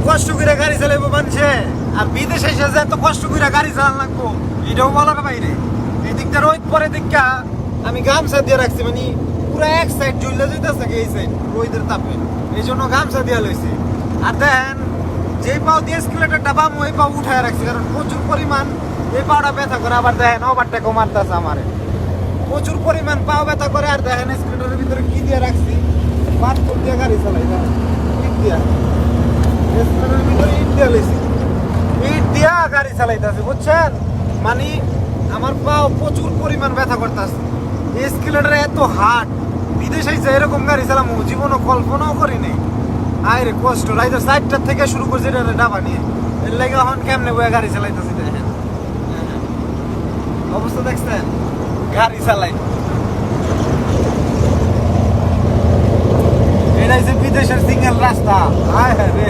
কষ্ট করে গাড়ি চালাইবো মানুষে, আর বিদেশে এসে যে এত কষ্ট করে গাড়ি চালান লাগবো এটাও বলার বাইরে। এই দিকটা রোদ পরে দিকটা আমি গামছা দিয়ে রাখছি, মানে পুরো এক সাইড ঝুললে যেতেছে এই সাইড রোদের তাপে, এই জন্য গামছা দিয়ে লইছি। আর দেন যে পাও দিয়ে স্কেলেটারটা বাম ওই পাও উঠায় রাখছি, কারণ প্রচুর পরিমাণ এই পাওটা ব্যথা করে। আবার দেখেন ওভারটেক মারতেছে আমারে, প্রচুর পরিমাণ পাও ব্যথা করে। আর দেখেন স্কেলেটারের ভিতরে কি দিয়ে রাখছি, পাথর দিয়ে গাড়ি চালাই, ইট দিয়া স্কেলেটারের ভিতরে ইট দিয়ে লইছি, ইট দিয়া গাড়ি চালাইতেছে বুঝছেন। মানে আমার পাও প্রচুর পরিমাণ ব্যথা করতেছে। এই স্কেলেটার এত হার্ড, বিদেশে যে এরকম গাড়ি চালামো জীবনও কল্পনাও করি নাই। আয় রে কষ্ট, রাইতে 4টার থেকে শুরু করছি ডাবা নিয়ে, এর লাগে এখন কেমনে বয়ে গাড়ি চালাইতেছি দেখেন। অবস্থা দেখছেন গাড়ি চালাই, এটাই যে বিদেশের সিঙ্গেল রাস্তা। হায় হায় রে।